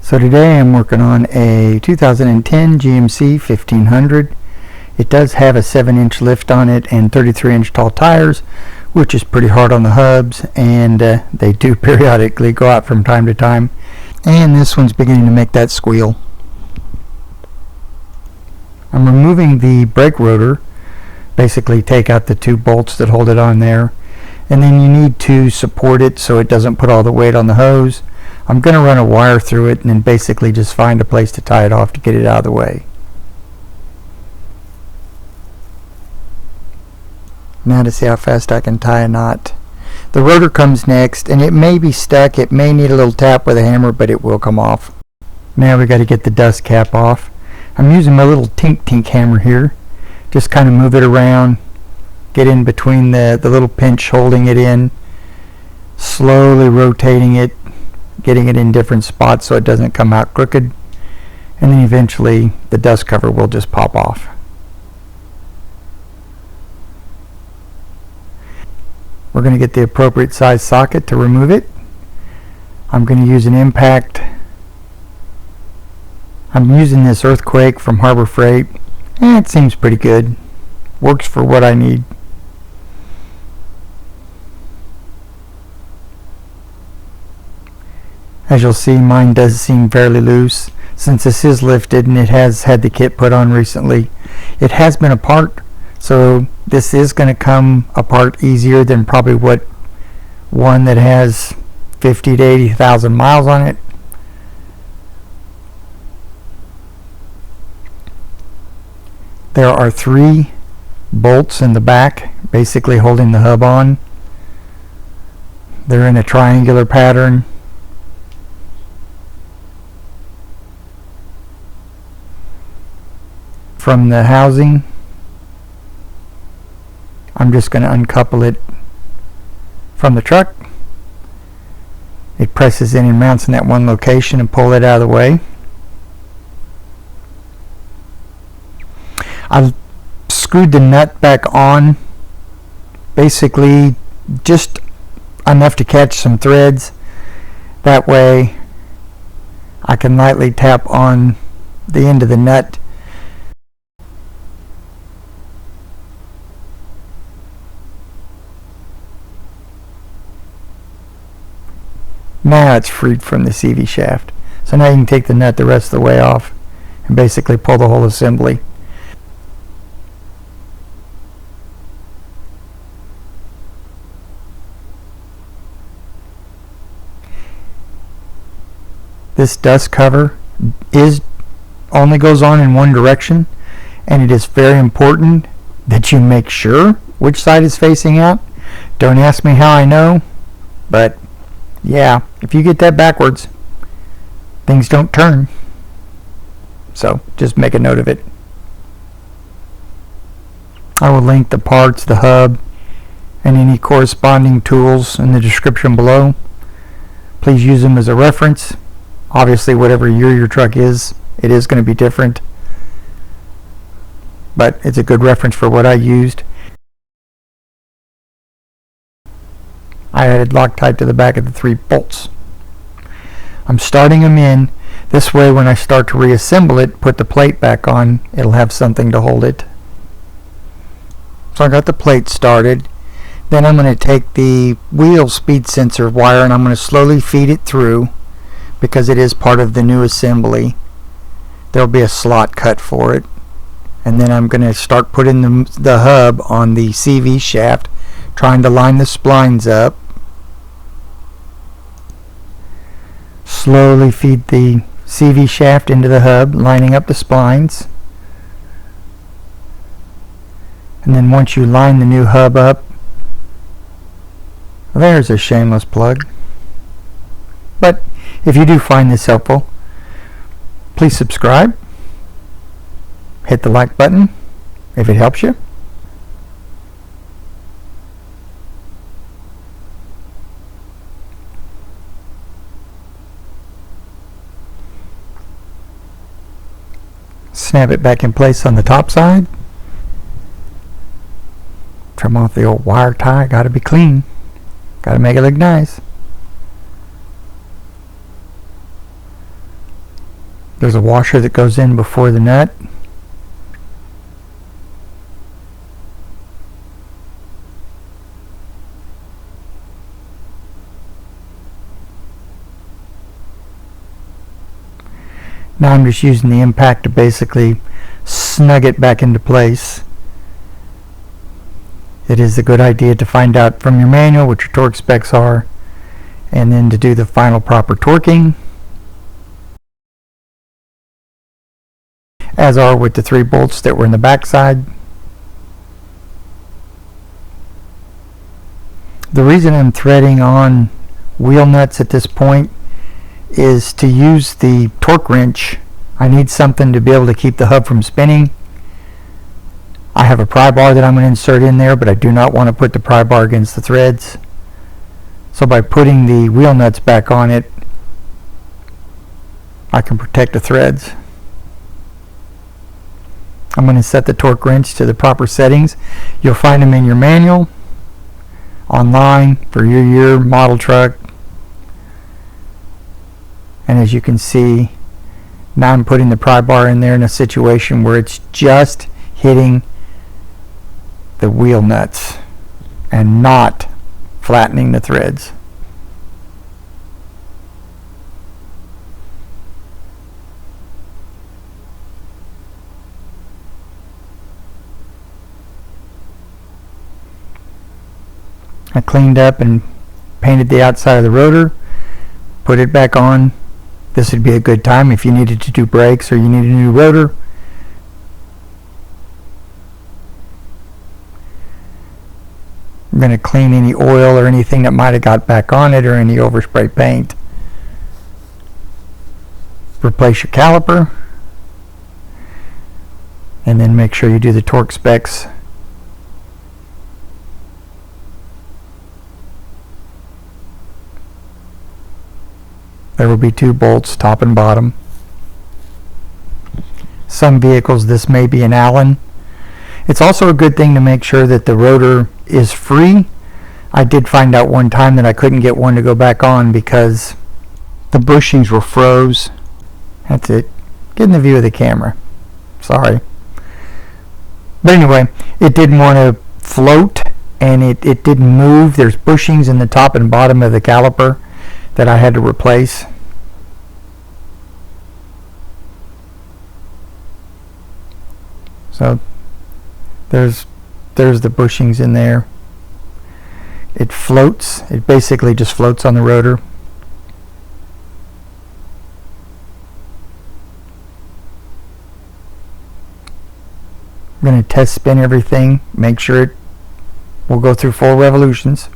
So today I'm working on a 2010 GMC 1500. It does have a 7-inch lift on it and 33-inch tall tires, which is pretty hard on the hubs, and they do periodically go out from time to time. And this one's beginning to make that squeal. I'm removing the brake rotor, basically take out the two bolts that hold it on there, and then you need to support it so it doesn't put all the weight on the hose. I'm going to run a wire through it and then basically just find a place to tie it off to get it out of the way. Now to see how fast I can tie a knot. The rotor comes next, and it may be stuck. It may need a little tap with a hammer, but it will come off. Now we got to get the dust cap off. I'm using my little tink hammer here. Just kind of move it around, get in between the little pinch holding it in, slowly rotating it, getting it in different spots so it doesn't come out crooked, and then eventually the dust cover will just pop off. We're going to get the appropriate size socket to remove it. I'm going to use an impact. I'm using this Earthquake from Harbor Freight. It seems pretty good. Works for what I need. As you'll see, mine does seem fairly loose. Since this is lifted and it has had the kit put on recently, it has been apart, so this is going to come apart easier than probably what one that has 50 to 80,000 miles on it. There are 3 bolts in the back basically holding the hub on. They're in a triangular pattern. From the housing, I'm just going to uncouple it from the truck. It presses in and mounts in that one location and pull it out of the way. I screwed the nut back on, basically just enough to catch some threads. That way I can lightly tap on the end of the nut. Now it's freed from the CV shaft. So now you can take the nut the rest of the way off and basically pull the whole assembly. This dust cover only goes on in one direction, and it is very important that you make sure which side is facing out. Don't ask me how I know, but yeah, if you get that backwards, things don't turn. So just make a note of it. I will link the parts, the hub, and any corresponding tools in the description below. Please use them as a reference. Obviously, whatever year your truck is, it is going to be different, but it's a good reference for what I used. I added Loctite to the back of the 3 bolts. I'm starting them in. This way, when I start to reassemble it, put the plate back on, it'll have something to hold it. So I got the plate started. Then I'm going to take the wheel speed sensor wire and I'm going to slowly feed it through, because it is part of the new assembly. There'll be a slot cut for it. And then I'm going to start putting the hub on the CV shaft, trying to line the splines up. Slowly feed the CV shaft into the hub, lining up the splines. And then once you line the new hub up, there's a shameless plug. But if you do find this helpful, please subscribe. Hit the like button if it helps you. Snap it back in place on the top side. Trim off the old wire tie. Gotta be clean. Gotta make it look nice. There's a washer that goes in before the nut. Now I'm just using the impact to basically snug it back into place. It is a good idea to find out from your manual what your torque specs are, and then to do the final proper torquing, as are with the 3 bolts that were in the back side. The reason I'm threading on wheel nuts at this point is to use the torque wrench. I need something to be able to keep the hub from spinning. I have a pry bar that I'm going to insert in there, but I do not want to put the pry bar against the threads. So by putting the wheel nuts back on it, I can protect the threads. I'm going to set the torque wrench to the proper settings. You'll find them in your manual, online, for your year, model truck. And as you can see, now I'm putting the pry bar in there in a situation where it's just hitting the wheel nuts and not flattening the threads. I cleaned up and painted the outside of the rotor, put it back on. This would be a good time if you needed to do brakes or you need a new rotor. I'm going to clean any oil or anything that might have got back on it or any overspray paint. Replace your caliper, and then make sure you do the torque specs. There will be 2 bolts, top and bottom. Some vehicles this may be an Allen. It's also a good thing to make sure that the rotor is free. I did find out one time that I couldn't get one to go back on because the bushings were froze. That's it. Get in the view of the camera. Sorry. But anyway, it didn't want to float, and it didn't move. There's bushings in the top and bottom of the caliper that I had to replace. So there's the bushings in there. It floats. It basically just floats on the rotor. I'm going to test spin everything, make sure it will go through 4 revolutions.